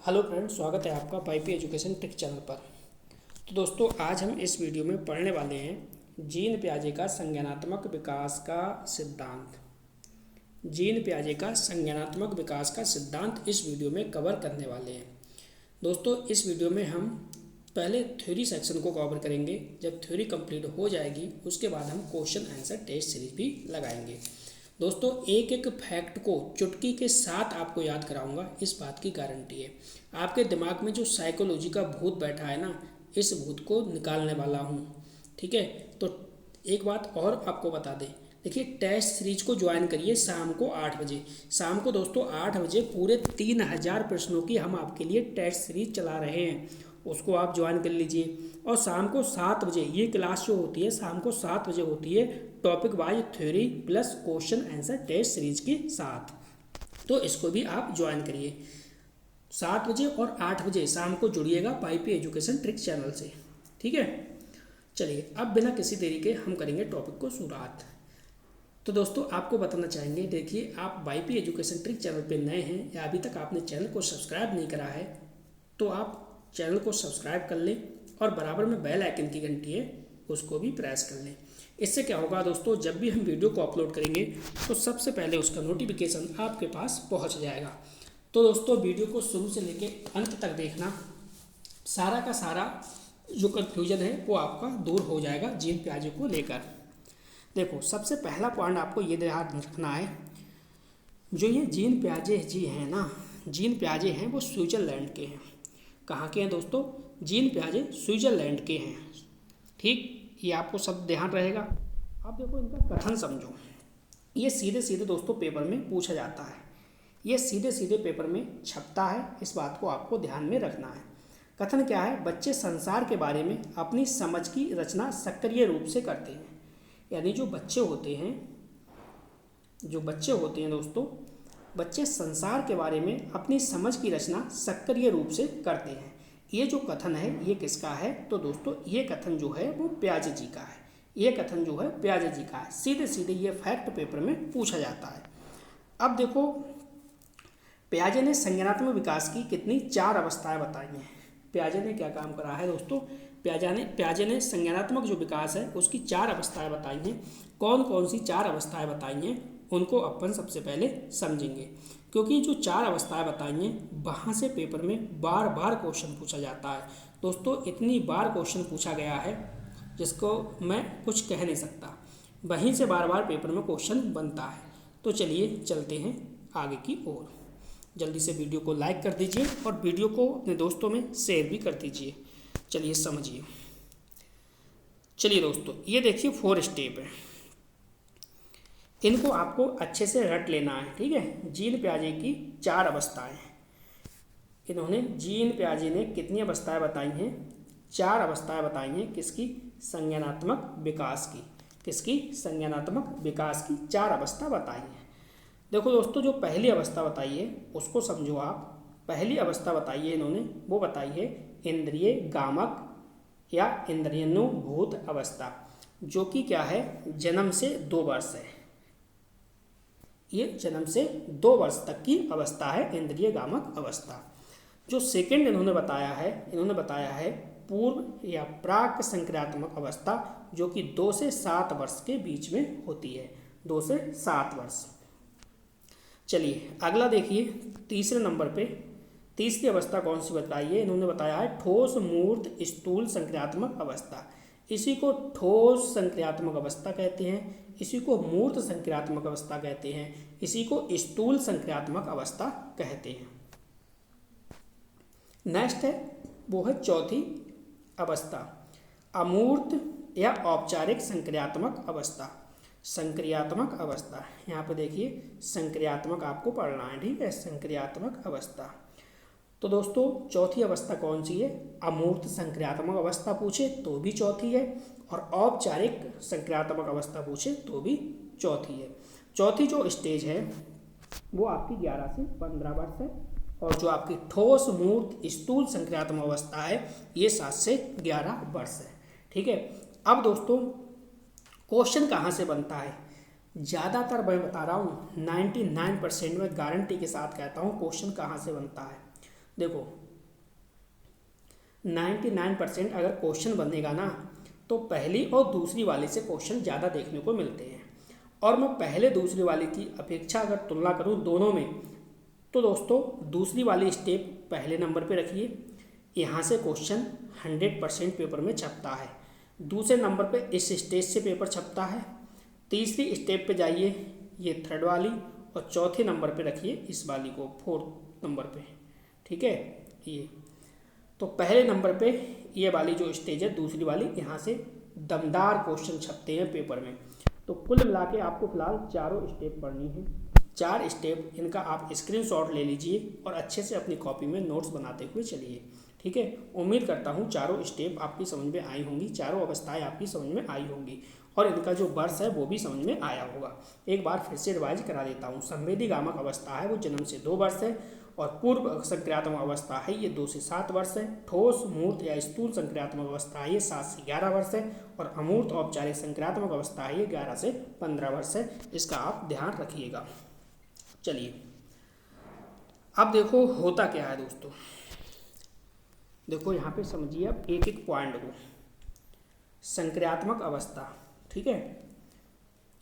Hello friends, स्वागत है आपका पाईपी एजुकेशन टेक चैनल पर। तो दोस्तों, आज हम इस वीडियो में पढ़ने वाले हैं जीन पियाजे का संज्ञानात्मक विकास का सिद्धांत। जीन पियाजे का संज्ञानात्मक विकास का सिद्धांत इस वीडियो में कवर करने वाले हैं। दोस्तों, इस वीडियो में हम पहले थ्योरी सेक्शन को कवर करेंगे। जब थ्योरी कंप्लीट हो जाएगी उसके बाद हम क्वेश्चन आंसर टेस्ट सीरीज भी लगाएंगे। दोस्तों, एक एक फैक्ट को चुटकी के साथ आपको याद कराऊंगा, इस बात की गारंटी है। आपके दिमाग में जो साइकोलॉजी का भूत बैठा है ना, इस भूत को निकालने वाला हूँ। ठीक है, तो एक बात और आपको बता दें। देखिए, टेस्ट सीरीज को ज्वाइन करिए शाम को 8 बजे। शाम को दोस्तों 8 बजे पूरे 3000 प्रश्नों की हम आपके लिए टेस्ट सीरीज चला रहे हैं, उसको आप ज्वाइन कर लीजिए। और शाम को 7 बजे ये क्लास जो होती है, शाम को 7 बजे होती है, topic wise theory plus question answer test series के साथ। तो इसको भी आप ज्वाइन करिए। 7 बजे और 8 बजे शाम को जुड़िएगा पाईपी एजुकेशन ट्रिक चैनल से। ठीक है, चलिए अब बिना किसी देरी के हम करेंगे टॉपिक को शुरुआत। तो दोस्तों, आपको बताना चाहेंगे, देखिए आप वाईपी एजुकेशन ट्रिक चैनल पे नए हैं या अभी तक आपने चैनल को सब्सक्राइब नहीं करा है, तो आप चैनल को सब्सक्राइब कर लें और बराबर में बेल आइकन की घंटी है उसको भी प्रेस कर लें। इससे क्या होगा दोस्तों, जब भी हम वीडियो को अपलोड करेंगे तो सबसे पहले उसका नोटिफिकेशन आपके पास पहुंच जाएगा। तो दोस्तों, वीडियो को शुरू से लेके अंत तक देखना, सारा का सारा जो कन्फ्यूजन है वो आपका दूर हो जाएगा जीन पियाजे को लेकर। देखो, सबसे पहला पॉइंट आपको ये ध्यान रखना है, जो ये जीन पियाजे जी हैं ना, जीन पियाजे हैं वो स्विट्जरलैंड के हैं। कहाँ के हैं दोस्तों? जीन पियाजे स्विट्जरलैंड के हैं। ठीक, ये आपको सब ध्यान रहेगा। अब देखो, इनका कथन समझो। ये सीधे सीधे दोस्तों पेपर में पूछा जाता है, ये सीधे सीधे पेपर में छपता है, इस बात को आपको ध्यान में रखना है। कथन क्या है? बच्चे संसार के बारे में अपनी समझ की रचना सक्रिय रूप से करते हैं। यानी जो बच्चे होते हैं दोस्तों, बच्चे संसार के बारे में अपनी समझ की रचना सक्रिय रूप से करते हैं। ये जो कथन है ये किसका है? तो दोस्तों, ये कथन जो है वो पियाजे जी का है। ये कथन जो है पियाजे जी का है। सीधे सीधे ये फैक्ट पेपर में पूछा जाता है। अब देखो, पियाजे ने संज्ञानात्मक विकास की कितनी 4 अवस्थाएं बताई हैं। पियाजे ने क्या काम करा है दोस्तों? पियाजे ने संज्ञानात्मक जो विकास है उसकी 4 अवस्थाएं बताई हैं। कौन कौन सी 4 अवस्थाएं बताई हैं उनको अपन सबसे पहले समझेंगे, क्योंकि जो 4 अवस्थाएं बताई हैं वहाँ से पेपर में बार बार क्वेश्चन पूछा जाता है। दोस्तों, इतनी बार क्वेश्चन पूछा गया है जिसको मैं कुछ कह नहीं सकता, वहीं से बार बार पेपर में क्वेश्चन बनता है। तो चलिए चलते हैं आगे की ओर। जल्दी से वीडियो को लाइक कर दीजिए और वीडियो को अपने दोस्तों में शेयर भी कर दीजिए। चलिए समझिए। चलिए दोस्तों, ये देखिए 4 स्टेप है, इनको आपको अच्छे से रट लेना है। ठीक है, जीन पियाजे की 4 अवस्थाएं। इन्होंने जीन पियाजे ने कितनी अवस्थाएं बताई हैं? 4 अवस्थाएं बताई हैं। किसकी? संज्ञानात्मक विकास की। किसकी? संज्ञानात्मक विकास की 4 अवस्था बताई हैं। देखो दोस्तों, जो पहली अवस्था बताई है उसको समझो आप। पहली अवस्था बताई है इन्होंने, वो बताई है इंद्रिय गामक या इंद्रियानुभूत अवस्था, जो कि क्या है? जन्म से 2 वर्ष है। ये जन्म से 2 वर्ष तक की अवस्था है, इंद्रिय गामक अवस्था। जो सेकंड इन्होंने बताया है पूर्व या प्राक संक्रियात्मक अवस्था, जो कि 2 से 7 वर्ष के बीच में होती है। 2 से 7 वर्ष। चलिए अगला देखिए, तीसरे नंबर पे तीसरी अवस्था कौन सी बताई है? इन्होंने बताया है ठोस मूर्त स्थूल संक्रियात्मक अवस्था। इसी को ठोस संक्रियात्मक अवस्था कहते हैं, इसी को मूर्त संक्रियात्मक अवस्था कहते हैं, इसी को स्थूल संक्रियात्मक अवस्था कहते हैं। नेक्स्ट है, वो है चौथी अवस्था, अमूर्त या औपचारिक संक्रियात्मक अवस्था। संक्रियात्मक अवस्था, यहाँ पे देखिए संक्रियात्मक आपको पढ़ना है। ठीक है, संक्रियात्मक अवस्था। तो दोस्तों, चौथी अवस्था कौन सी है? अमूर्त संक्रियात्मक अवस्था पूछे तो भी चौथी है, और औपचारिक संक्रियात्मक अवस्था पूछे तो भी चौथी है। चौथी जो स्टेज है वो आपकी 11 से 15 वर्ष है, और जो आपकी ठोस मूर्त स्थूल संक्रियात्मक अवस्था है ये 7 से 11 वर्ष है। ठीक है, अब दोस्तों क्वेश्चन कहाँ से बनता है? ज़्यादातर मैं बता रहा हूँ 99% में गारंटी के साथ कहता हूँ क्वेश्चन कहाँ से बनता है। देखो 99% अगर क्वेश्चन बनेगा ना तो पहली और दूसरी वाले से क्वेश्चन ज़्यादा देखने को मिलते हैं। और मैं पहले दूसरी वाली की अपेक्षा अगर तुलना करूँ दोनों में, तो दोस्तों दूसरी वाली स्टेप पहले नंबर पे रखिए, यहाँ से क्वेश्चन 100% पेपर में छपता है। दूसरे नंबर पे इस स्टेज से पेपर छपता है। तीसरी स्टेप पे जाइए, ये थर्ड वाली, और चौथे नंबर पे रखिए इस वाली को, फोर्थ नंबर पे, ठीक है। ये तो पहले नंबर पे ये वाली जो स्टेज है दूसरी वाली, यहाँ से दमदार क्वेश्चन छपते हैं पेपर में। तो कुल मिला के आपको फिलहाल चारों स्टेप पढ़नी है। 4 स्टेप, इनका आप स्क्रीनशॉट ले लीजिए और अच्छे से अपनी कॉपी में नोट्स बनाते हुए चलिए, ठीक है। उम्मीद करता हूँ चारों स्टेप आपकी समझ में आई होंगी, चारों अवस्थाएं आपकी समझ में आई होंगी और इनका जो वर्ष है वो भी समझ में आया होगा। एक बार फिर से रिवाइज करा देता हूँ। संवेदी गामक अवस्था है वो जन्म से 2 वर्ष है, और पूर्व संक्रियात्मक अवस्था है ये 2 से 7 वर्ष है। ठोस मूर्त या स्थूल संक्रियात्मक अवस्था है ये 7 से 11 वर्ष है, और अमूर्त औपचारिक संक्रियात्मक अवस्था है ये 11 से 15 वर्ष है। इसका आप ध्यान रखिएगा। चलिए अब देखो होता क्या है दोस्तों, देखो यहाँ पे समझिए आप एक एक पॉइंट को। संक्रियात्मक अवस्था, ठीक है,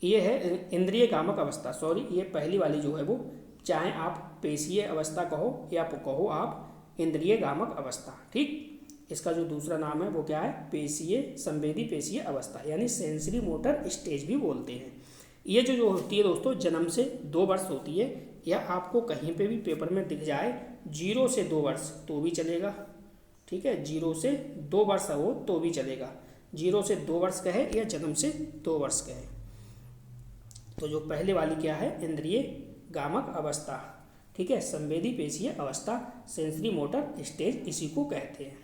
ये है इंद्रिय गामक अवस्था, सॉरी ये पहली वाली जो है वो, चाहे आप पेशीय अवस्था कहो या कहो आप इंद्रिय गामक अवस्था, ठीक। इसका जो दूसरा नाम है वो क्या है, पेशीय संवेदी पेशीय अवस्था, यानी सेंसरी मोटर स्टेज भी बोलते हैं। ये जो होती है दोस्तों जन्म से 2 वर्ष होती है, या आपको कहीं पे भी पेपर में दिख जाए 0 से 2 वर्ष तो भी चलेगा, ठीक है। 0 से 2 वर्ष हो तो भी चलेगा, 0 से 2 वर्ष कहे या जन्म से 2 वर्ष कहे। तो जो पहले वाली क्या है, इंद्रिय गामक अवस्था, ठीक है, संवेदी पेशीय अवस्था, सेंसरी मोटर स्टेज इसी को कहते हैं,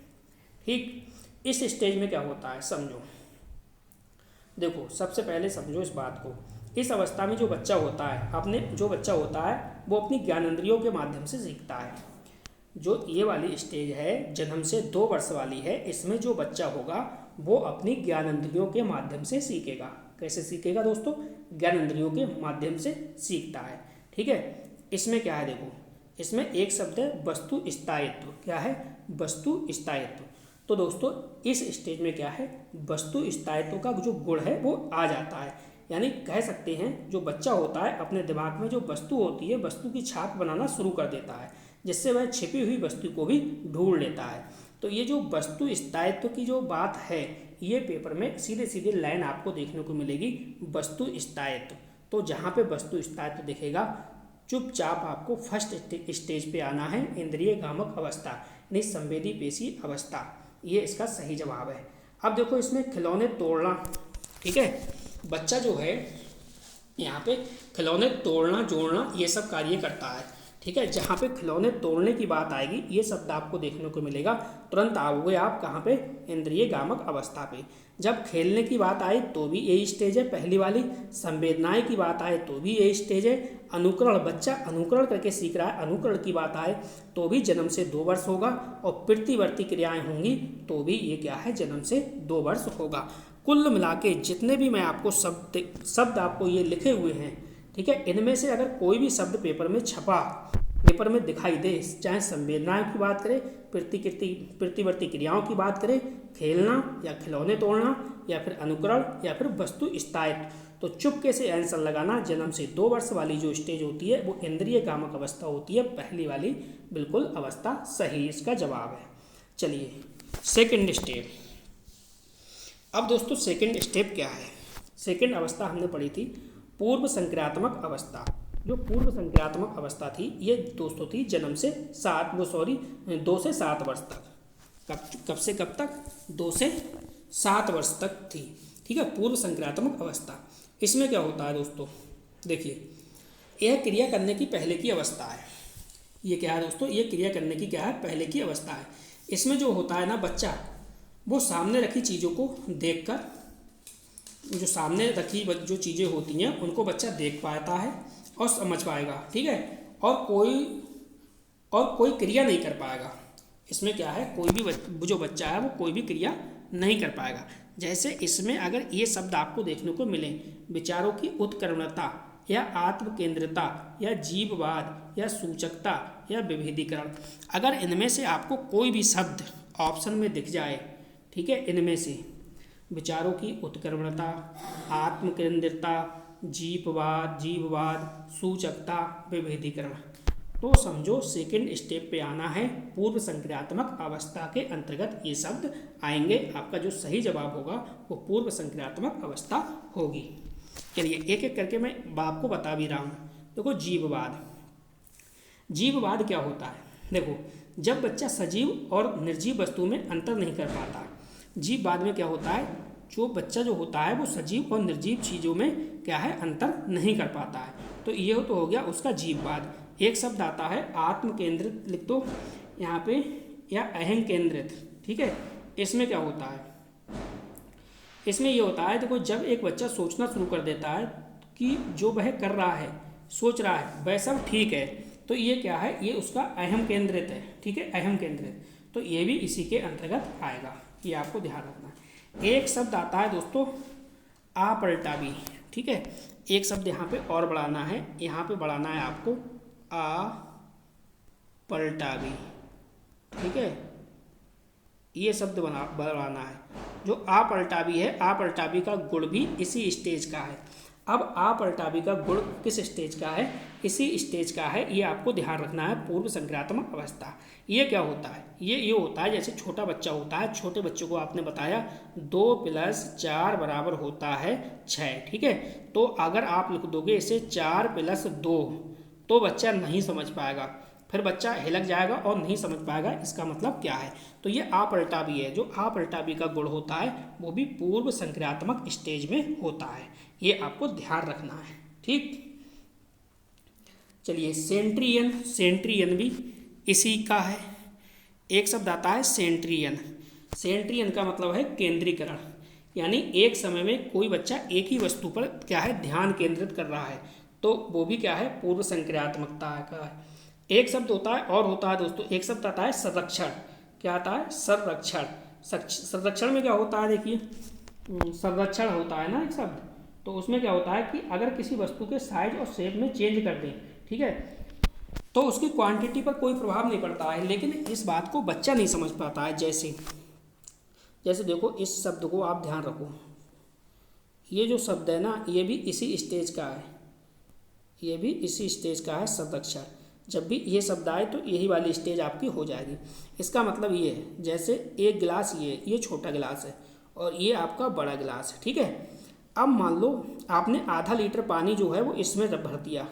ठीक। इस स्टेज में क्या होता है समझो, देखो सबसे पहले समझो इस बात को। इस अवस्था में जो बच्चा होता है, जो बच्चा होता है वो अपनी ज्ञानेंद्रियों के माध्यम से सीखता है। जो ये वाली स्टेज है जन्म से 2 वर्ष वाली है, इसमें जो बच्चा होगा वो अपनी ज्ञानेंद्रियों के माध्यम से सीखेगा। कैसे सीखेगा दोस्तों, ज्ञानेंद्रियों के माध्यम से सीखता है, ठीक है। इसमें क्या है देखो, इसमें एक शब्द है वस्तु स्थायित्व। क्या है, वस्तु स्थायित्व। तो दोस्तों इस स्टेज में क्या है, वस्तु स्थायित्व का जो गुण है वो आ जाता है। यानी कह सकते हैं जो बच्चा होता है अपने दिमाग में जो वस्तु होती है, वस्तु की छाप बनाना शुरू कर देता है, जिससे वह छिपी हुई वस्तु को भी ढूंढ लेता है। तो ये जो वस्तु स्थायित्व की जो बात है, ये पेपर में सीधे सीधे लाइन आपको देखने को मिलेगी, वस्तु स्थायित्व। तो जहाँ पे वस्तु स्थायित्व दिखेगा चुपचाप आपको फर्स्ट स्टेज पे आना है, इंद्रिय गामक अवस्था यानी संवेदी पेशी अवस्था। ये इसका सही जवाब है। अब देखो इसमें खिलौने तोड़ना, ठीक है, बच्चा जो है यहाँ पे खिलौने तोड़ना जोड़ना ये सब कार्य करता है, ठीक है। जहाँ पे खिलौने तोड़ने की बात आएगी ये शब्द आपको देखने को मिलेगा, तुरंत आओगे आप कहाँ पे, इंद्रिय गामक अवस्था पे। जब खेलने की बात आए तो भी यही स्टेज है पहली वाली, संवेदनाएं की बात आए तो भी यही स्टेज है, अनुकरण बच्चा अनुकरण करके सीख रहा है, अनुकरण की बात आए तो भी जन्म से 2 वर्ष होगा, और प्रतिवर्ती क्रियाएं होंगी तो भी ये क्या है, जन्म से 2 वर्ष होगा। कुल मिला के जितने भी मैं आपको शब्द आपको ये लिखे हुए हैं, ठीक है, इनमें से अगर कोई भी शब्द पेपर में छपा, पेपर में दिखाई दे, चाहे संवेदनाओं की बात करें, प्रतिवर्ती क्रियाओं की बात करें, खेलना या खिलौने तोड़ना या फिर अनुकरण या फिर वस्तु स्थायित्व, तो चुपके से आंसर लगाना। जन्म से 2 वर्ष वाली जो स्टेज होती है वो इंद्रिय गामक अवस्था होती है, पहली वाली बिल्कुल अवस्था सही इसका जवाब है। चलिए सेकेंड स्टेप। अब दोस्तों सेकेंड स्टेप क्या है, सेकेंड अवस्था हमने पढ़ी थी पूर्व संक्रियात्मक अवस्था। जो पूर्व संक्रियात्मक अवस्था थी ये दोस्तों थी जन्म से 2 से 7 वर्ष तक। कब से कब तक, 2 से 7 वर्ष तक थी, ठीक है, पूर्व संक्रियात्मक अवस्था। इसमें क्या होता है दोस्तों, देखिए यह क्रिया करने की पहले की अवस्था है। ये क्या है दोस्तों, ये क्रिया करने की क्या है, पहले की अवस्था है। इसमें जो होता है ना बच्चा, वो सामने रखी चीज़ों को देखकर, जो सामने रखी जो चीज़ें होती हैं उनको बच्चा देख पाता है और समझ पाएगा, ठीक है, और कोई क्रिया नहीं कर पाएगा। इसमें क्या है, कोई भी जो बच्चा है वो कोई भी क्रिया नहीं कर पाएगा। जैसे इसमें अगर ये शब्द आपको देखने को मिले, विचारों की उत्क्रमणता, या आत्मकेंद्रिता या जीववाद या सूचकता या विभेदीकरण। अगर इनमें से आपको कोई भी शब्द ऑप्शन में दिख जाए, ठीक है, इनमें से विचारों की उत्क्रमणता, आत्मकेंद्रिता, जीववाद, सूचकता, विभेदीकरण, तो समझो सेकंड स्टेप पे आना है। पूर्व संक्रियात्मक अवस्था के अंतर्गत ये शब्द आएंगे। आपका जो सही जवाब होगा वो पूर्व संक्रियात्मक अवस्था होगी। चलिए एक एक करके मैं आपको बता भी रहा हूँ। देखो जीववाद क्या होता है? देखो, जब बच्चा सजीव और निर्जीव वस्तु में अंतर नहीं कर पाता। जीववाद में क्या होता है, जो बच्चा जो होता है वो सजीव और निर्जीव चीज़ों में क्या है, अंतर नहीं कर पाता है। तो ये तो हो गया उसका जीववाद। एक शब्द आता है आत्म केंद्रित, लिख दो यहाँ पे, या अहं केंद्रित, ठीक है। इसमें क्या होता है, इसमें ये होता है, देखो जब एक बच्चा सोचना शुरू कर देता है कि जो वह कर रहा है, सोच रहा है, वह सब ठीक है, तो ये क्या है, ये उसका अहम केंद्रित है, ठीक है, अहम केंद्रित। तो ये भी इसी के अंतर्गत आएगा, ये आपको ध्यान रखना है। एक शब्द आता है दोस्तों अपलटावी, ठीक है। एक शब्द यहाँ पे और बढ़ाना है, यहाँ पे बढ़ाना है आपको अपलटावी, ठीक है, ये शब्द बढ़ाना है। जो अपलटावी है, अपलटावी का गुण भी इसी स्टेज का है। अब अपलटावी का गुण किस स्टेज का है, इसी स्टेज का है, ये आपको ध्यान रखना है। पूर्व संक्रियात्मक अवस्था, ये क्या होता है, ये होता है जैसे छोटा बच्चा होता है, छोटे बच्चों को आपने बताया 2 + 4 बराबर होता है 6, ठीक है। तो अगर आप लिख दोगे इसे 4 + 2, तो बच्चा नहीं समझ पाएगा, फिर बच्चा हिलक जाएगा और नहीं समझ पाएगा इसका मतलब क्या है। तो ये अपलटावी है। जो अपलटावी का गुण होता है वो भी पूर्व संक्रियात्मक स्टेज में होता है, ये आपको ध्यान रखना है, ठीक। चलिए सेंट्रियन भी इसी का है। एक शब्द आता है सेंट्रियन का मतलब है केंद्रीकरण, यानी एक समय में कोई बच्चा एक ही वस्तु पर क्या है, ध्यान केंद्रित कर रहा है, तो वो भी क्या है, पूर्व संक्रियात्मकता का है। एक शब्द होता है और होता है दोस्तों, एक शब्द आता है संरक्षण। क्या आता है, संरक्षण में क्या होता है, देखिए संरक्षण होता है ना एक शब्द, तो उसमें क्या होता है कि अगर किसी वस्तु के साइज और शेप में चेंज कर दें, ठीक है, तो उसकी क्वांटिटी पर कोई प्रभाव नहीं पड़ता है, लेकिन इस बात को बच्चा नहीं समझ पाता है। जैसे देखो इस शब्द को आप ध्यान रखो, ये जो शब्द है ना, ये भी इसी स्टेज का है, ये भी इसी स्टेज का है, संरक्षण। जब भी ये शब्द आए तो यही वाली स्टेज आपकी हो जाएगी। इसका मतलब ये है, जैसे एक गिलास, ये छोटा गिलास है और ये आपका बड़ा गिलास है, ठीक है। अब मान लो आपने आधा लीटर पानी जो है वो इसमें भर दिया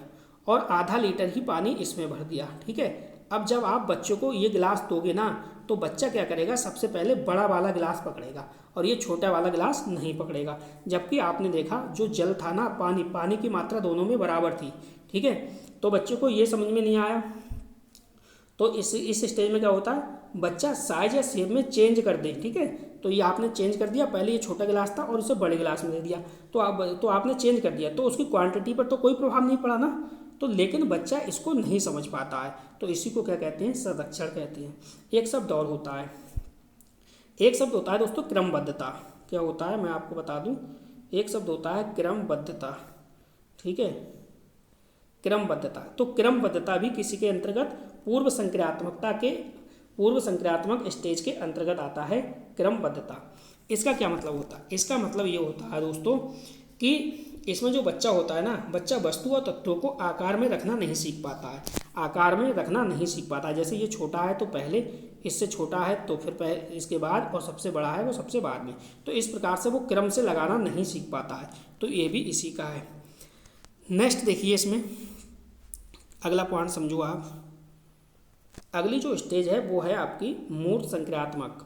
और आधा लीटर ही पानी इसमें भर दिया, ठीक है। अब जब आप बच्चों को ये गिलास दोगे ना, तो बच्चा क्या करेगा, सबसे पहले बड़ा वाला गिलास पकड़ेगा और ये छोटा वाला गिलास नहीं पकड़ेगा। जबकि आपने देखा जो जल था ना, पानी की मात्रा दोनों में बराबर थी, ठीक है। तो बच्चे को ये समझ में नहीं आया, तो इस स्टेज में क्या होता है, बच्चा साइज या शेप में चेंज कर दे, ठीक है। तो ये आपने चेंज कर दिया, पहले ये छोटा गिलास था और इसे बड़े गिलास में दे दिया, तो आपने चेंज कर दिया, तो उसकी क्वांटिटी पर तो कोई प्रभाव नहीं पड़ा ना, तो लेकिन बच्चा इसको नहीं समझ पाता है, तो इसी को क्या कहते हैं, संरक्षण कहते हैं। एक शब्द और होता है, एक शब्द होता है दोस्तों क्रमबद्धता। क्या होता है, मैं आपको बता दूं, एक शब्द होता है क्रमबद्धता, ठीक है, क्रमबद्धता। तो क्रमबद्धता भी किसी के अंतर्गत पूर्व संक्रियात्मक स्टेज के अंतर्गत आता है, क्रमबद्धता। इसका क्या मतलब होता है, इसका मतलब ये होता है दोस्तों कि इसमें जो बच्चा होता है ना, बच्चा वस्तु और तत्वों को आकार में रखना नहीं सीख पाता है, आकार में रखना नहीं सीख पाता है। जैसे ये छोटा है तो पहले इससे छोटा है, तो फिर इसके बाद, और सबसे बड़ा है वो सबसे बाद में, तो इस प्रकार से वो क्रम से लगाना नहीं सीख पाता है, तो ये भी इसी का है। नेक्स्ट देखिए, इसमें अगला पॉइंट समझो आप। अगली जो स्टेज है वो है आपकी मूर्त संक्रियात्मक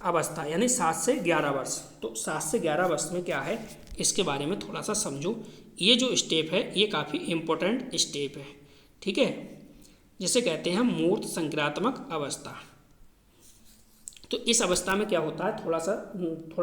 अवस्था, यानी 7 से 11 वर्ष। तो 7 से 11 वर्ष में क्या है, इसके बारे में थोड़ा सा समझो। ये जो स्टेप है ये काफ़ी इम्पोर्टेंट स्टेप है, ठीक है, जिसे कहते हैं मूर्त संक्रियात्मक अवस्था। तो इस अवस्था में क्या होता है, थोड़ा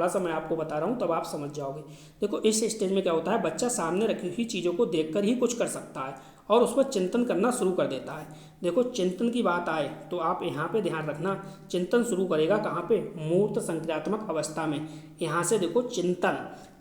सा मैं आपको बता रहा हूँ, तब आप समझ जाओगे। देखो इस स्टेज में क्या होता है, बच्चा सामने रखी हुई चीज़ों को देखकर ही कुछ कर सकता है और उस पर चिंतन करना शुरू कर देता है। देखो चिंतन की बात आए तो आप यहाँ पे ध्यान रखना, चिंतन शुरू करेगा कहाँ पे, मूर्त संक्रियात्मक अवस्था में। यहाँ से देखो चिंतन,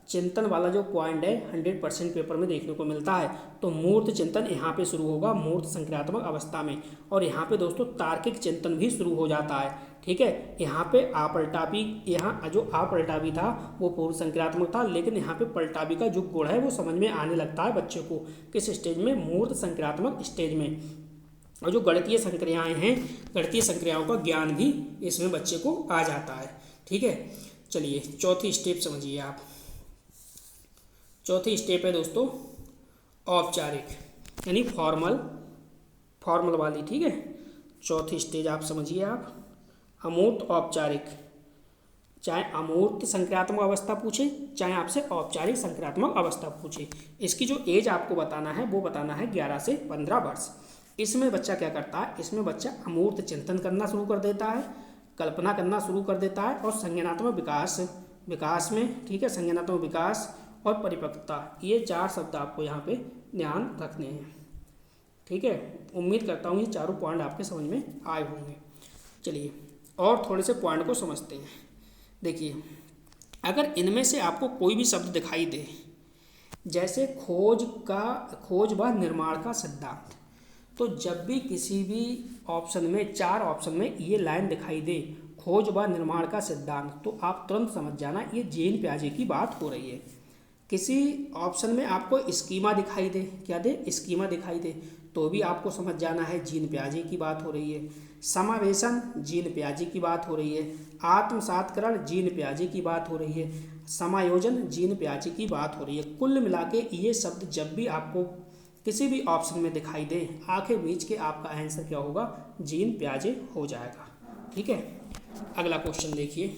चिंतन वाला जो पॉइंट है 100% पेपर में देखने को मिलता है। तो मूर्त चिंतन यहाँ पे शुरू होगा मूर्त संक्रियात्मक अवस्था में, और यहाँ पे दोस्तों तार्किक चिंतन भी शुरू हो जाता है। ठीक है, यहाँ पे आपलटापी, यहाँ जो आपलटापी था वो पूर्व संक्रियात्मक था, लेकिन यहाँ पे पलटापी का जो गुण है वो समझ में आने लगता है बच्चे को किस स्टेज में, मूर्त संक्रियात्मक स्टेज में। और जो गणितीय संक्रियाएँ हैं, गणितीय संक्रियाओं का ज्ञान भी इसमें बच्चे को आ जाता है। ठीक है, चलिए चौथी स्टेप समझिए आप। चौथी स्टेप है दोस्तों औपचारिक, यानी फॉर्मल वाली। ठीक है, चौथी स्टेज आप समझिए आप, अमूर्त औपचारिक। चाहे अमूर्त संक्रियात्मक अवस्था पूछे, चाहे आपसे औपचारिक संक्रियात्मक अवस्था पूछे, इसकी जो एज आपको बताना है वो बताना है 11 से 15 वर्ष। इसमें बच्चा क्या करता है, इसमें बच्चा अमूर्त चिंतन करना शुरू कर देता है, कल्पना करना शुरू कर देता है, और संज्ञानात्मक विकास में, ठीक है, संज्ञानात्मक विकास और परिपक्वता, ये 4 शब्द आपको यहाँ पे ध्यान रखने हैं। ठीक है, उम्मीद करता हूँ ये चारों पॉइंट आपके समझ में आए होंगे। चलिए और थोड़े से पॉइंट को समझते हैं। देखिए, अगर इनमें से आपको कोई भी शब्द दिखाई दे, जैसे खोज व निर्माण का सिद्धांत, तो जब भी किसी भी ऑप्शन में, 4 ऑप्शन में ये लाइन दिखाई दे, खोज व निर्माण का सिद्धांत, तो आप तुरंत समझ जाना ये जीन पियाजे की बात हो रही है। किसी ऑप्शन में आपको स्कीमा दिखाई दे, क्या दे, स्कीमा दिखाई दे, तो भी आपको समझ जाना है जीन पियाजे की बात हो रही है। समावेशन जीन पियाजे की बात हो रही है। आत्मसातकरण जीन पियाजे की बात हो रही है। समायोजन जीन पियाजे की बात हो रही है। कुल मिला के ये शब्द जब भी आपको किसी भी ऑप्शन में दिखाई दे, आंखें बीच के आपका आंसर क्या होगा, जीन पियाजे हो जाएगा। ठीक है, अगला क्वेश्चन देखिए।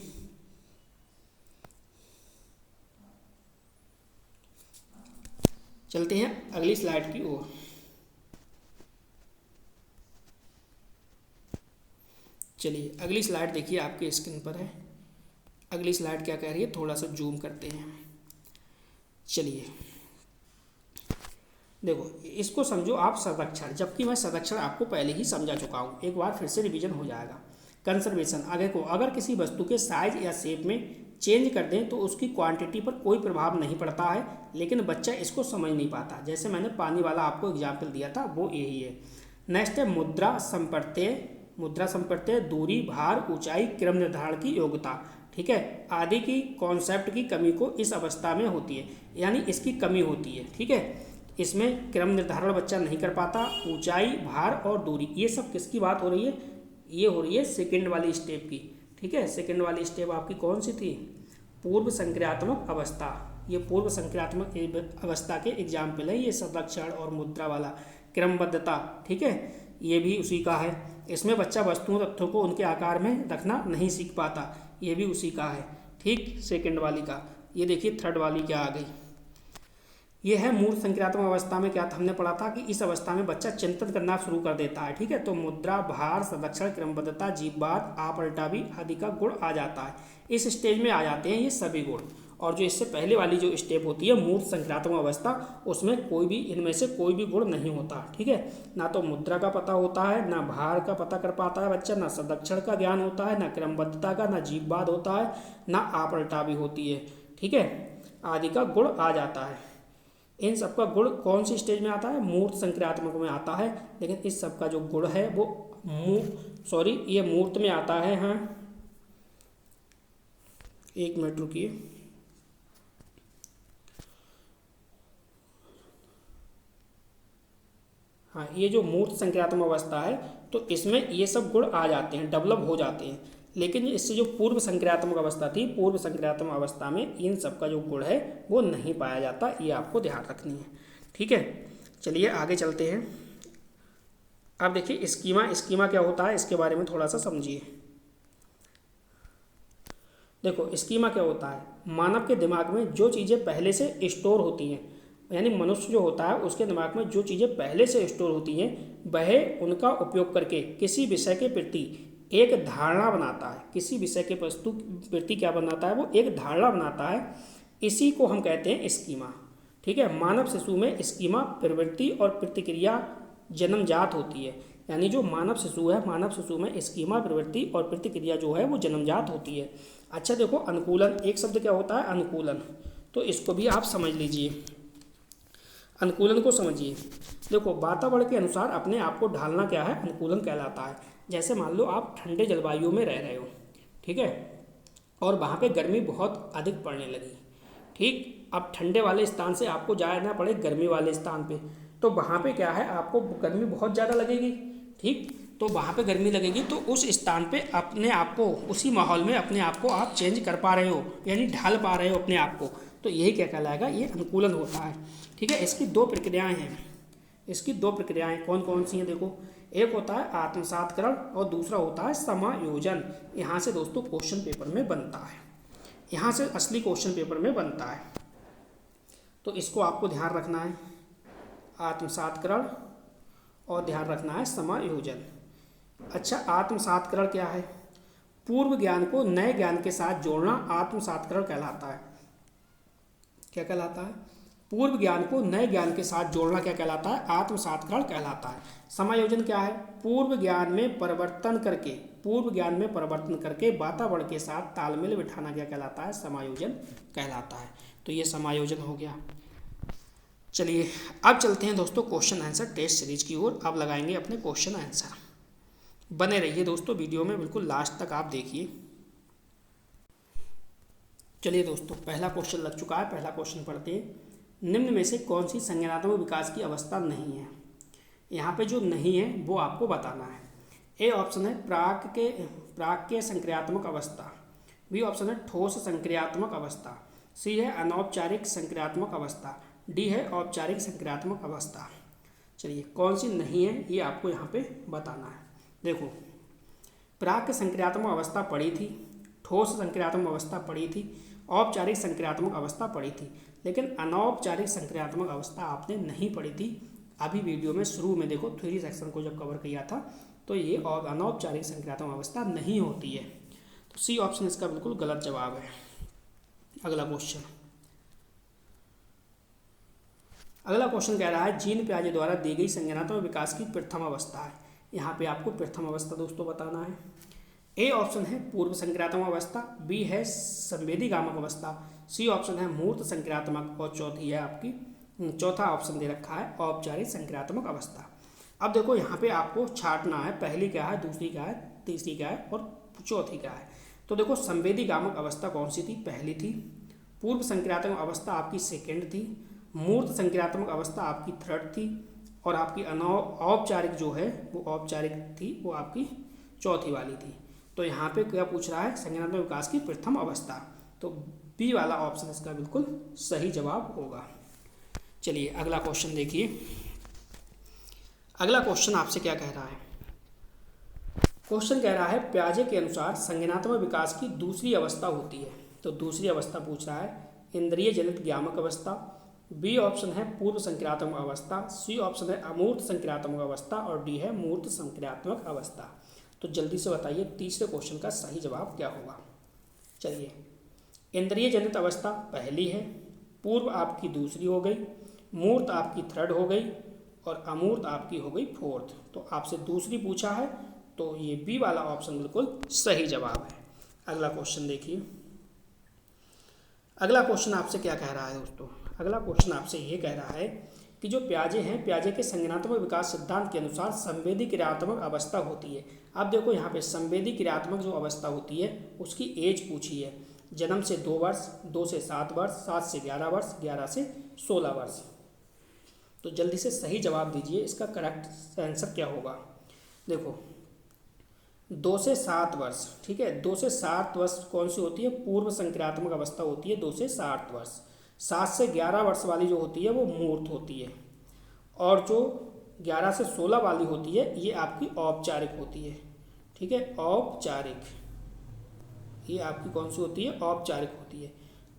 चलते हैं अगली स्लाइड की ओर। चलिए अगली स्लाइड देखिए, आपके स्क्रीन पर है। अगली स्लाइड क्या कह रही है, थोड़ा सा जूम करते हैं। चलिए देखो, इसको समझो आप संरक्षण, जबकि मैं संरक्षण आपको पहले ही समझा चुका हूँ, एक बार फिर से रिवीजन हो जाएगा। कंजर्वेशन, आगे को अगर किसी वस्तु के साइज या शेप में चेंज कर दें तो उसकी क्वांटिटी पर कोई प्रभाव नहीं पड़ता है, लेकिन बच्चा इसको समझ नहीं पाता। जैसे मैंने पानी वाला आपको एग्जाम्पल दिया था, वो यही है। नेक्स्ट है मुद्रा संप्रत्यय, दूरी, भार, ऊंचाई, क्रम निर्धारण की योग्यता, ठीक है, आदि की कॉन्सेप्ट की कमी को इस अवस्था में होती है, यानी इसकी कमी होती है। ठीक है, इसमें क्रम निर्धारण बच्चा नहीं कर पाता। ऊंचाई, भार और दूरी, ये सब किसकी बात हो रही है, ये हो रही है सेकंड वाली स्टेप की। ठीक है, सेकंड वाली स्टेप आपकी कौन सी थी, पूर्व संक्रियात्मक अवस्था। ये पूर्व संक्रियात्मक अवस्था के एग्जाम्पल है, ये संरक्षण और मुद्रा वाला, क्रमबद्धता, ठीक है, ये भी उसी का है। इसमें बच्चा वस्तुओं तथ्यों को उनके आकार में रखना नहीं सीख पाता, ये भी उसी का है। ठीक, सेकंड वाली का। ये देखिए थर्ड वाली क्या आ गई, ये है मूर्त संक्रियात्मक अवस्था में। क्या हमने पढ़ा था कि इस अवस्था में बच्चा चिंतन करना शुरू कर देता है। ठीक है, तो मुद्रा, भार, संरक्षण, क्रमबद्धता, जीववाद, आपलटावी आदि का गुण आ जाता है। इस स्टेज में आ जाते हैं ये सभी गुण। और जो इससे पहले वाली जो स्टेप होती है मूर्त संक्रियात्मक अवस्था, उसमें कोई भी, इनमें से कोई भी गुण नहीं होता। ठीक है, ना तो मुद्रा का पता होता है, ना भार का पता कर पाता है बच्चा, ना संरक्षण का ज्ञान होता है, ना क्रमबद्धता का, ना जीववाद होता है, ना आपलटावी होती है। ठीक है, आदि का गुण आ जाता है। इन सबका गुण कौन सी स्टेज में आता है, मूर्त संक्रियात्मक में आता है। लेकिन इस सब का जो गुण है वो ये मूर्त में आता है। हाँ, एक मिनट रुकिए। हाँ, ये जो मूर्त संक्रियात्मक अवस्था है तो इसमें ये सब गुण आ जाते हैं, डेवलप हो जाते हैं। लेकिन इससे जो पूर्व संक्रियात्मक अवस्था थी, पूर्व संक्रियात्मक अवस्था में इन सब का जो गुण है वो नहीं पाया जाता, ये आपको ध्यान रखनी है। ठीक है, चलिए आगे चलते हैं। अब देखिए स्कीमा क्या होता है, इसके बारे में थोड़ा सा समझिए। देखो स्कीमा क्या होता है, मानव के दिमाग में जो चीज़ें पहले से स्टोर होती हैं, यानी मनुष्य जो होता है उसके दिमाग में जो चीज़ें पहले से स्टोर होती हैं, वह उनका उपयोग करके किसी विषय के प्रति एक धारणा बनाता है। किसी विषय के प्रति क्या बनाता है, वो एक धारणा बनाता है। इसी को हम कहते हैं स्कीमा। ठीक है, मानव शिशु में स्कीमा प्रवृत्ति और प्रतिक्रिया जन्मजात होती है। यानी जो मानव शिशु है, मानव शिशु में स्कीमा, प्रवृत्ति और प्रतिक्रिया जो है वो जन्मजात होती है। अच्छा देखो, अनुकूलन, एक शब्द क्या होता है, अनुकूलन। तो इसको भी आप समझ लीजिए। अनुकूलन को समझिए। देखो, वातावरण के अनुसार अपने आप को ढालना क्या है, अनुकूलन कहलाता है। जैसे मान लो आप ठंडे जलवायु में रह रहे हो, ठीक है, और वहाँ पे गर्मी बहुत अधिक पड़ने लगी, ठीक। अब ठंडे वाले स्थान से आपको जाना पड़े गर्मी वाले स्थान पे, तो वहाँ पे क्या है, आपको गर्मी बहुत ज़्यादा लगेगी, ठीक। तो वहाँ पे गर्मी लगेगी, तो उस स्थान पे अपने आप को, उसी माहौल में अपने आप को आप चेंज कर पा रहे हो, यानी ढाल पा रहे हो अपने आप को, तो यही क्या कहलाएगा, ये अनुकूलन होता है, ठीक है। इसकी दो प्रक्रियाएँ हैं, इसकी दो प्रक्रियाएँ कौन कौन सी हैं, देखो, एक होता है आत्मसातकरण और दूसरा होता है समायोजन। यहाँ से दोस्तों क्वेश्चन पेपर में बनता है, यहाँ से असली क्वेश्चन पेपर में बनता है, तो इसको आपको ध्यान रखना है, आत्मसातकरण और ध्यान रखना है समायोजन। अच्छा, आत्मसातकरण क्या है, पूर्व ज्ञान को नए ज्ञान के साथ जोड़ना आत्मसातकरण कहलाता है। क्या कहलाता है, पूर्व ज्ञान को नए ज्ञान के साथ जोड़ना क्या कहलाता है, आत्मसातकरण कहलाता है। समायोजन क्या है, पूर्व ज्ञान में परिवर्तन करके, पूर्व ज्ञान में परिवर्तन करके वातावरण के साथ तालमेल बिठाना क्या कहलाता है, समायोजन कहलाता है। तो ये समायोजन हो गया। चलिए अब चलते हैं दोस्तों क्वेश्चन आंसर टेस्ट सीरीज की ओर। अब लगाएंगे अपने क्वेश्चन आंसर, बने रहिए दोस्तों वीडियो में, बिल्कुल लास्ट तक आप देखिए। चलिए दोस्तों, पहला क्वेश्चन लग चुका है, पहला क्वेश्चन पढ़ते हैं। निम्न में से कौन सी संज्ञानात्मक विकास की अवस्था नहीं है। यहाँ पे जो नहीं है वो आपको बताना है। ए ऑप्शन है प्राक्य संक्रियात्मक अवस्था, बी ऑप्शन है ठोस संक्रियात्मक अवस्था, सी है अनौपचारिक संक्रियात्मक अवस्था, डी है औपचारिक संक्रियात्मक अवस्था। चलिए कौन सी नहीं है ये आपको यहाँ पे बताना है। देखो, प्राक्य संक्रियात्मक अवस्था पड़ी थी, ठोस संक्रियात्मक अवस्था पड़ी थी, औपचारिक संक्रियात्मक अवस्था पड़ी थी, लेकिन अनौपचारिक संक्रियात्मक अवस्था आपने नहीं पढ़ी थी। अभी वीडियो में शुरू में देखो, थ्योरी सेक्शन को जब कवर किया था तो ये और अनौपचारिक संक्रियात्मक अवस्था नहीं होती है। तो सी ऑप्शन इसका बिल्कुल गलत जवाब है। अगला क्वेश्चन, अगला क्वेश्चन कह रहा है जीन पियाजे द्वारा दी गई संज्ञानात्मक विकास की प्रथम अवस्था है। यहाँ पे आपको प्रथम अवस्था दोस्तों बताना है। ए ऑप्शन है पूर्व संक्रियात्मक अवस्था, बी है संवेदीगामक अवस्था, सी ऑप्शन है मूर्त संक्रियात्मक और चौथी है आपकी, चौथा ऑप्शन दे रखा है औपचारिक संक्रियात्मक अवस्था। अब देखो यहाँ पे आपको छांटना है, पहली क्या है, दूसरी क्या है, तीसरी क्या है और चौथी क्या है। तो देखो, संवेदीगामक अवस्था कौन सी थी, पहली थी। पूर्व संक्रियात्मक अवस्था आपकी सेकेंड थी। मूर्त संक्रियात्मक अवस्था आपकी थर्ड थी। और आपकी औपचारिक जो है वो औपचारिक थी, वो आपकी चौथी वाली थी। तो यहाँ पे क्या पूछ रहा है, संज्ञानात्मक विकास की प्रथम अवस्था, तो बी वाला ऑप्शन इसका बिल्कुल सही जवाब होगा। चलिए अगला क्वेश्चन देखिए। अगला क्वेश्चन आपसे क्या कह रहा है, क्वेश्चन कह रहा है पियाजे के अनुसार संज्ञानात्मक विकास की दूसरी अवस्था होती है। तो दूसरी अवस्था पूछ रहा है इंद्रिय जनित ज्ञामक अवस्था, बी ऑप्शन है पूर्व संक्रियात्मक अवस्था, सी ऑप्शन है अमूर्त संक्रियात्मक अवस्था और डी है मूर्त संक्रियात्मक अवस्था। तो जल्दी से बताइए तीसरे क्वेश्चन का सही जवाब क्या होगा। चलिए, इंद्रिय जनित अवस्था पहली है, पूर्व आपकी दूसरी हो गई, मूर्त आपकी थर्ड हो गई और अमूर्त आपकी हो गई फोर्थ। तो आपसे दूसरी पूछा है, तो ये बी वाला ऑप्शन बिल्कुल सही जवाब है। अगला क्वेश्चन देखिए। अगला क्वेश्चन आपसे क्या कह रहा है दोस्तों, अगला क्वेश्चन आपसे ये कह रहा है कि जो पियाजे हैं, पियाजे के संज्ञानात्मक विकास सिद्धांत के अनुसार संवेदी क्रियात्मक अवस्था होती है। अब देखो यहाँ पे संवेदी क्रियात्मक जो अवस्था होती है उसकी एज पूछी है, जन्म से 2 वर्ष, 2 से 7 वर्ष, 7 से 11 वर्ष, 11 से 16 वर्ष। तो जल्दी से सही जवाब दीजिए, इसका करेक्ट आंसर क्या होगा। देखो, 2 से 7 वर्ष, ठीक है, 2 से 7 वर्ष कौन सी होती है, पूर्व संक्रियात्मक अवस्था होती है 2 से 7 वर्ष। 7 से 11 वर्ष वाली जो होती है वो मूर्त होती है, और जो 11 से 16 वाली होती है ये आपकी औपचारिक होती है, ठीक है, औपचारिक, ये आपकी कौन सी होती है, औपचारिक होती है।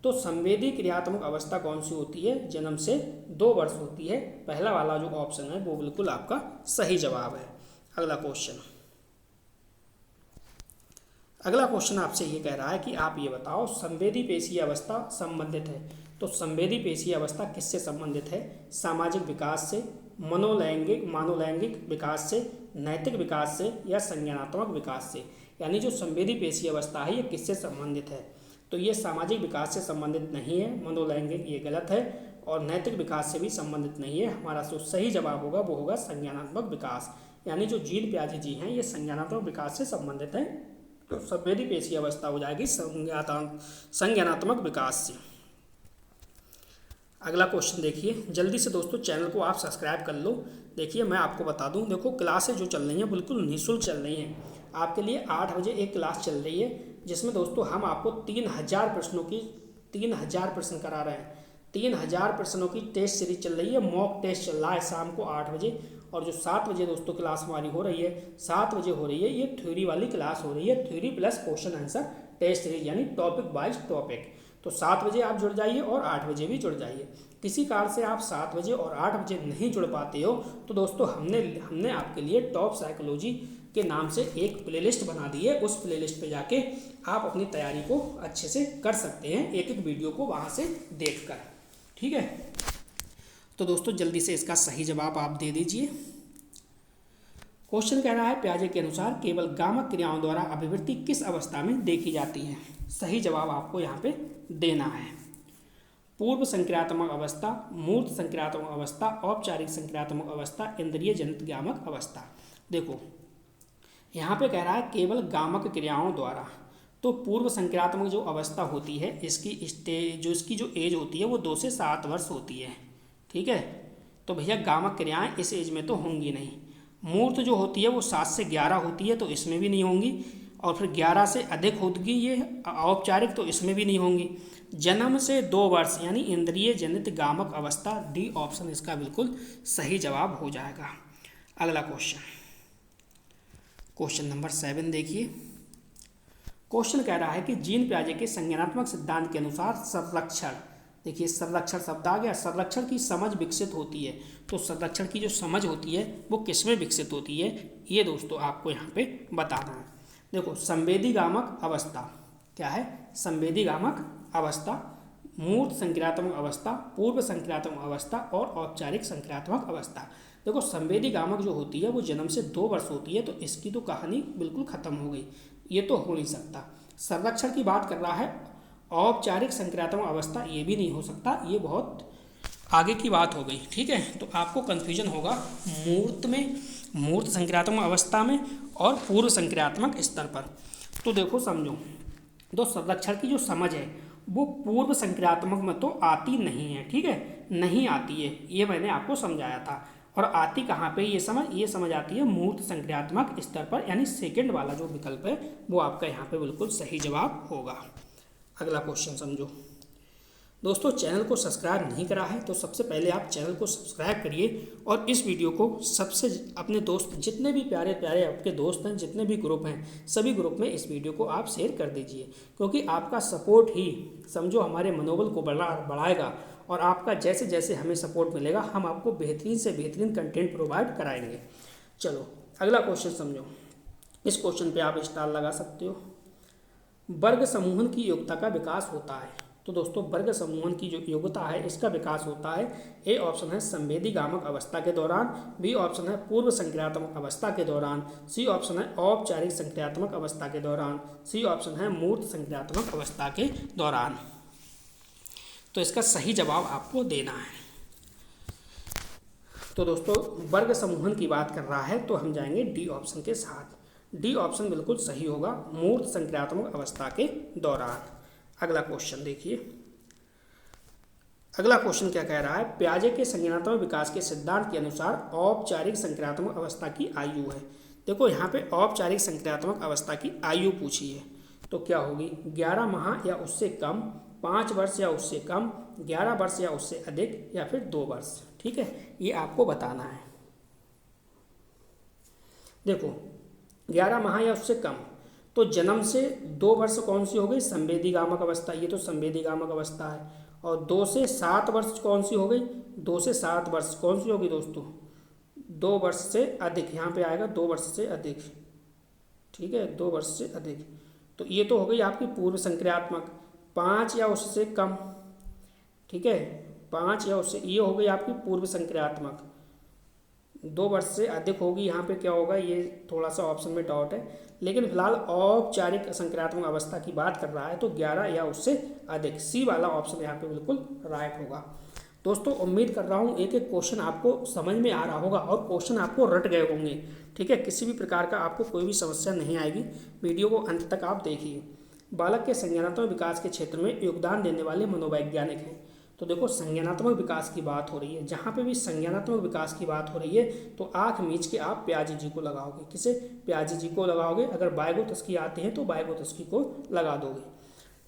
तो संवेदी क्रियात्मक अवस्था कौन सी होती है, जन्म से 2 वर्ष होती है। पहला वाला जो ऑप्शन है वो बिल्कुल आपका सही जवाब है। अगला क्वेश्चन, अगला क्वेश्चन आपसे ये कह रहा है कि आप ये बताओ संवेदी पेशीय अवस्था संबंधित है। तो संवेदी पेशीय अवस्था किससे संबंधित है, सामाजिक विकास से, मानोलैंगिक विकास से, नैतिक विकास से या संज्ञानात्मक विकास से। यानी जो संवेदी पेशीय अवस्था है ये किससे संबंधित है, तो ये सामाजिक विकास से संबंधित नहीं है। मनोलैंगिक ये गलत है, और नैतिक विकास से भी संबंधित नहीं है। हमारा जो सही जवाब होगा वो होगा संज्ञानात्मक विकास, यानी जो जीन प्याजे जी हैं ये संज्ञानात्मक विकास से संबंधित हैं। तो संवेदी पेशी अवस्था हो जाएगी संज्ञानात्मक विकास से। अगला क्वेश्चन देखिए जल्दी से दोस्तों, चैनल को आप सब्सक्राइब कर लो। देखिए मैं आपको बता दूं, देखो क्लासें जो चल रही हैं बिल्कुल निःशुल्क चल रही हैं। आपके लिए 8 बजे एक क्लास चल रही है जिसमें दोस्तों हम आपको 3000 प्रश्नों की 3000 प्रश्न करा रहे हैं। 3000 प्रश्नों की टेस्ट सीरीज चल रही है, मॉक टेस्ट चल रहा है शाम को 8 बजे। और जो 7 बजे दोस्तों क्लास हमारी हो रही है, 7 बजे हो रही है, ये थ्योरी वाली क्लास हो रही है, theory plus question answer test series, यानी टॉपिक वाइज टॉपिक। तो 7 बजे आप जुड़ जाइए और 8 बजे भी जुड़ जाइए। किसी कारण से आप 7 बजे और 8 बजे नहीं जुड़ पाते हो तो दोस्तों हमने आपके लिए टॉप साइकोलॉजी के नाम से एक प्लेलिस्ट बना दी है। उस प्लेलिस्ट पे जाके आप अपनी तैयारी को अच्छे से कर सकते हैं, एक एक वीडियो को वहाँ से देखकर। ठीक है, तो दोस्तों जल्दी से इसका सही जवाब आप दे दीजिए। क्वेश्चन कह रहा है प्याजे के अनुसार केवल गामक क्रियाओं द्वारा अभिवृत्ति किस अवस्था में देखी जाती है। सही जवाब आपको यहाँ पे देना है। पूर्व संक्रियात्मक अवस्था, मूर्त संक्रियात्मक अवस्था, औपचारिक संक्रियात्मक अवस्था, इंद्रिय जनित गामक अवस्था। देखो यहाँ पे कह रहा है केवल गामक क्रियाओं द्वारा, तो पूर्व संक्रियात्मक जो अवस्था होती है इसकी जो एज होती है वो 2 से 7 वर्ष होती है। ठीक है, तो भैया गामक क्रियाएं इस एज में तो होंगी नहीं। मूर्त जो होती है वो 7 से 11 होती है, तो इसमें भी नहीं होंगी। और फिर 11 से अधिक होगी ये औपचारिक, तो इसमें भी नहीं होंगी। जन्म से 2 वर्ष यानी इंद्रिय जनित गामक अवस्था, डी ऑप्शन इसका बिल्कुल सही जवाब हो जाएगा। अगला क्वेश्चन नंबर 7 देखिए। क्वेश्चन कह रहा है कि जीन प्याजे के संज्ञानात्मक सिद्धांत के अनुसार संरक्षण, देखिए संरक्षण शब्द आ गया, संरक्षण की समझ विकसित होती है। तो संरक्षण की जो समझ होती है वो किसमें विकसित होती है, ये दोस्तों आपको यहाँ पे बताना है। देखो संवेदी गामक अवस्था क्या है, संवेदी गामक अवस्था, मूर्त संक्रियात्मक अवस्था, पूर्व संक्रियात्मक अवस्था और औपचारिक संक्रियात्मक अवस्था। देखो संवेदी गामक जो होती है वो जन्म से 2 वर्ष होती है, तो इसकी तो कहानी बिल्कुल खत्म हो गई, ये तो हो नहीं सकता। संरक्षण की बात कर रहा है, औपचारिक संक्रियात्मक अवस्था ये भी नहीं हो सकता, ये बहुत आगे की बात हो गई। ठीक है, तो आपको कन्फ्यूजन होगा मूर्त संक्रियात्मक अवस्था में और पूर्व संक्रियात्मक स्तर पर। तो देखो समझो, तो संरक्षण की जो समझ है वो पूर्व संक्रियात्मक में तो आती नहीं है। ठीक है, नहीं आती है, ये मैंने आपको समझाया था। और आती कहाँ पे ये समझ आती है मूर्त संक्रियात्मक स्तर पर, यानी सेकंड वाला जो विकल्प है वो आपका यहाँ पे बिल्कुल सही जवाब होगा। अगला क्वेश्चन समझो दोस्तों, चैनल को सब्सक्राइब नहीं करा है तो सबसे पहले आप चैनल को सब्सक्राइब करिए और इस वीडियो को सबसे अपने दोस्त, जितने भी प्यारे प्यारे आपके दोस्त हैं, जितने भी ग्रुप हैं, सभी ग्रुप में इस वीडियो को आप शेयर कर दीजिए, क्योंकि आपका सपोर्ट ही समझो हमारे मनोबल को बढ़ाएगा। और आपका जैसे जैसे हमें सपोर्ट मिलेगा हम आपको बेहतरीन से बेहतरीन कंटेंट प्रोवाइड कराएंगे। चलो अगला क्वेश्चन समझो। इस क्वेश्चन पे आप स्टार लगा सकते हो। वर्ग समूहन की योग्यता का विकास होता है। तो दोस्तों वर्ग समूहन की जो योग्यता है इसका विकास होता है, ए ऑप्शन है संवेदी गामक अवस्था के दौरान, बी ऑप्शन है पूर्व संक्रियात्मक अवस्था के दौरान, सी ऑप्शन है औपचारिक संक्रियात्मक अवस्था के दौरान, सी ऑप्शन है मूर्त संक्रियात्मक अवस्था के दौरान। तो इसका सही जवाब आपको देना है। तो दोस्तों वर्ग समूहन की बात कर रहा है तो हम जाएंगे डी ऑप्शन के साथ। डी ऑप्शन बिल्कुल सही होगा, मूर्त संक्रियात्मक अवस्था के दौरान। अगला क्वेश्चन देखिए। अगला क्वेश्चन क्या कह रहा है, प्याजे के संज्ञानात्मक विकास के सिद्धांत के अनुसार औपचारिक संक्रियात्मक अवस्था की आयु है। देखो यहाँ पे औपचारिक संक्रियात्मक अवस्था की आयु पूछी है, तो क्या होगी 11 माह या उससे कम, 5 वर्ष या उससे कम, 11 वर्ष या उससे अधिक, या फिर 2 वर्ष। ठीक है, ये आपको बताना है। देखो 11 माह या उससे कम, तो जन्म से 2 वर्ष कौन सी हो गई, संवेदी गामक अवस्था, ये तो संवेदी गामक अवस्था है। और 2 से 7 वर्ष कौन सी हो गई, 2 से 7 वर्ष कौन सी होगी दोस्तों, 2 वर्ष से अधिक, यहाँ पे आएगा 2 वर्ष से अधिक। ठीक है, 2 वर्ष से अधिक, तो ये तो हो गई आपकी पूर्व संक्रियात्मक। 5 या उससे कम, ठीक है, 5 या उससे, ये हो गई आपकी पूर्व संक्रियात्मक। 2 वर्ष से अधिक होगी, यहाँ पे क्या होगा, ये थोड़ा सा ऑप्शन में डाउट है, लेकिन फिलहाल औपचारिक संक्रात्मक अवस्था की बात कर रहा है, तो 11 या उससे अधिक, सी वाला ऑप्शन यहाँ पे बिल्कुल राइट होगा। दोस्तों उम्मीद कर रहा हूँ एक एक क्वेश्चन आपको समझ में आ रहा होगा और क्वेश्चन आपको रट गए होंगे। ठीक है, किसी भी प्रकार का आपको कोई भी समस्या नहीं आएगी। वीडियो को अंत तक आप देखिए। बालक के संज्ञानात्मक विकास के क्षेत्र में योगदान देने वाले मनोवैज्ञानिक हैं। तो देखो संज्ञानात्मक विकास की बात हो रही है, जहाँ पे भी संज्ञानात्मक विकास की बात हो रही है तो आँख मीच के आप प्याजी जी को लगाओगे। किसे? प्याजी जी को लगाओगे। अगर बायगोत्स्की आते हैं तो बायगोत्स्की को लगा दोगे।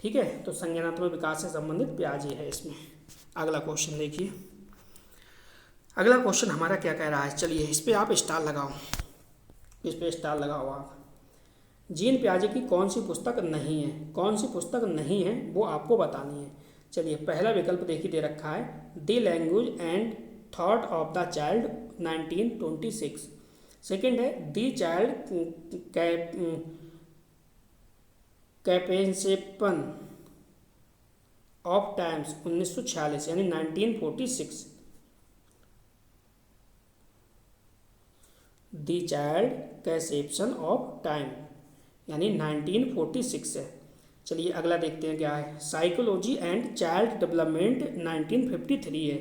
ठीक है, तो संज्ञानात्मक विकास से संबंधित प्याजी है इसमें। अगला क्वेश्चन देखिए। अगला क्वेश्चन हमारा क्या कह रहा है, चलिए इस पर आप स्टार लगाओ, इस पर स्टार लगाओ आप। जीन प्याजे की कौन सी पुस्तक नहीं है, कौन सी पुस्तक नहीं है वो आपको बतानी है। चलिए पहला विकल्प देखिए दे रखा है, the language and thought of the child 1926। Second है द चाइल्ड कैपेंसेपन ऑफ टाइम्स 1946 यानी 1946। The child conception of time यानी 1946 है। चलिए अगला देखते हैं क्या है, साइकोलॉजी एंड चाइल्ड डेवलपमेंट 1953 है।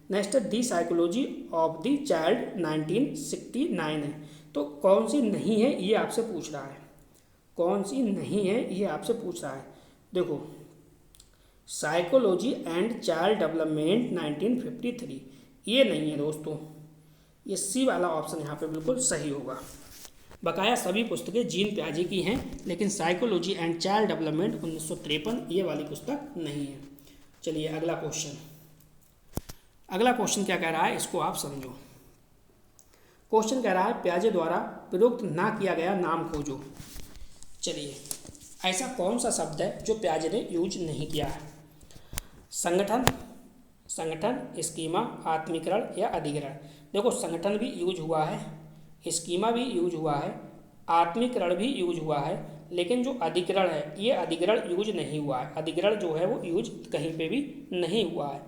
नेक्स्ट है दी साइकोलॉजी ऑफ द चाइल्ड 1969 है। तो कौन सी नहीं है ये आपसे पूछ रहा है, कौन सी नहीं है ये आपसे पूछ रहा है। देखो साइकोलॉजी एंड चाइल्ड डेवलपमेंट 1953 ये नहीं है दोस्तों, ये सी वाला ऑप्शन यहाँ पे बिल्कुल सही होगा। बकाया सभी पुस्तकें जीन प्याजे की हैं, लेकिन साइकोलॉजी एंड चाइल्ड डेवलपमेंट 1953 ये वाली पुस्तक नहीं है। चलिए अगला क्वेश्चन, अगला क्वेश्चन क्या कह रहा है इसको आप समझो। क्वेश्चन कह रहा है प्याजे द्वारा प्रयुक्त ना किया गया नाम खोजो। चलिए ऐसा कौन सा शब्द है जो प्याजे ने यूज नहीं किया है। संगठन, संगठन, स्कीमा, आत्मीकरण या अधिग्रहण। देखो संगठन भी यूज हुआ है, स्कीमा भी यूज हुआ है, आत्मीकरण भी यूज हुआ है, लेकिन जो अधिग्रहण है ये अधिग्रहण यूज नहीं हुआ है। अधिग्रहण जो है वो यूज कहीं पे भी नहीं हुआ है।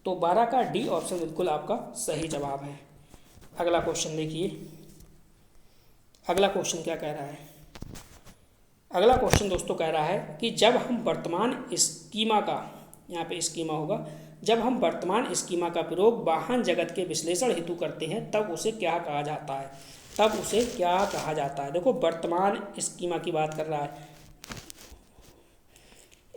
तो 12 का डी ऑप्शन बिल्कुल आपका सही जवाब है। अगला क्वेश्चन देखिए, अगला क्वेश्चन क्या कह रहा है। अगला क्वेश्चन दोस्तों कह रहा है कि जब हम वर्तमान स्कीमा का, यहाँ पे स्कीमा होगा, जब हम वर्तमान स्कीमा का प्रयोग वाहन जगत के विश्लेषण हेतु करते हैं तब उसे क्या कहा जाता है, तब उसे क्या कहा जाता है। देखो वर्तमान स्कीमा की बात कर रहा है।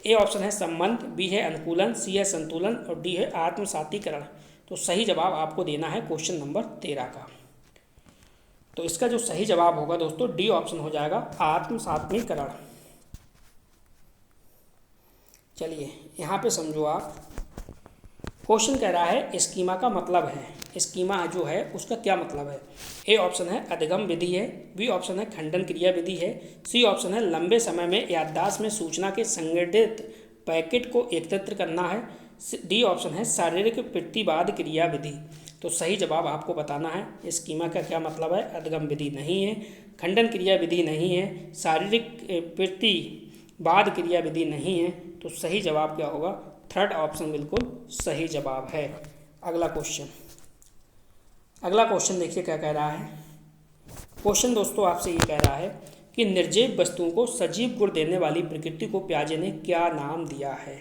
ए ऑप्शन है संबंध, बी है अनुकूलन, सी है संतुलन और डी है आत्मसातीकरण। तो सही जवाब आपको देना है क्वेश्चन नंबर 13 का। तो इसका जो सही जवाब होगा दोस्तों डी ऑप्शन हो जाएगा आत्मसातीकरण। चलिए यहाँ पे समझो आप, क्वेश्चन कह रहा है स्कीमा का मतलब है, स्कीमा जो है उसका क्या मतलब है। ए ऑप्शन है अधिगम विधि है, बी ऑप्शन है खंडन क्रिया विधि है, सी ऑप्शन है लंबे समय में याददाश्त में सूचना के संगठित पैकेट को एकत्रित करना है, डी ऑप्शन है शारीरिक प्रतिवाद क्रिया विधि। तो सही जवाब आपको बताना है स्कीमा का क्या मतलब है। अधिगम विधि नहीं है, खंडन क्रिया विधि नहीं है, शारीरिक प्रतिवाद क्रिया विधि नहीं है। तो सही जवाब क्या होगा, थर्ड ऑप्शन बिल्कुल सही जवाब है। अगला क्वेश्चन, अगला क्वेश्चन देखिए क्या कह रहा है। क्वेश्चन दोस्तों आपसे ये कह रहा है कि निर्जीव वस्तुओं को सजीव गुण देने वाली प्रकृति को प्याजे ने क्या नाम दिया है।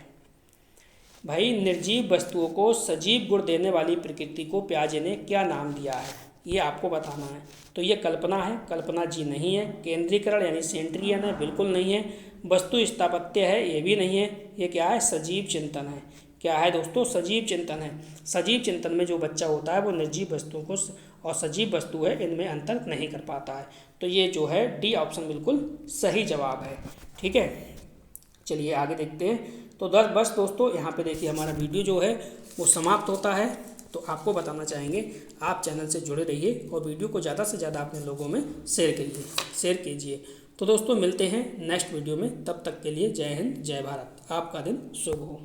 भाई निर्जीव वस्तुओं को सजीव गुण देने वाली प्रकृति को प्याजे ने क्या नाम दिया है ये आपको बताना है। तो ये कल्पना है, कल्पना जी नहीं है, केंद्रीकरण यानी सेंट्रियन है, बिल्कुल नहीं है, वस्तु स्थापत्य है, ये भी नहीं है, ये क्या है, सजीव चिंतन है। क्या है दोस्तों, सजीव चिंतन है। सजीव चिंतन में जो बच्चा होता है वो निर्जीव वस्तुओं को और सजीव वस्तु है इनमें अंतर नहीं कर पाता है। तो ये जो है डी ऑप्शन बिल्कुल सही जवाब है। ठीक है, चलिए आगे देखते हैं। तो बस दोस्तों यहाँ पे देखिए हमारा वीडियो जो है वो समाप्त होता है। तो आपको बताना चाहेंगे आप चैनल से जुड़े रहिए और वीडियो को ज़्यादा से ज़्यादा अपने लोगों में शेयर कीजिए। तो दोस्तों मिलते हैं नेक्स्ट वीडियो में, तब तक के लिए जय हिंद जय भारत, आपका दिन शुभ हो।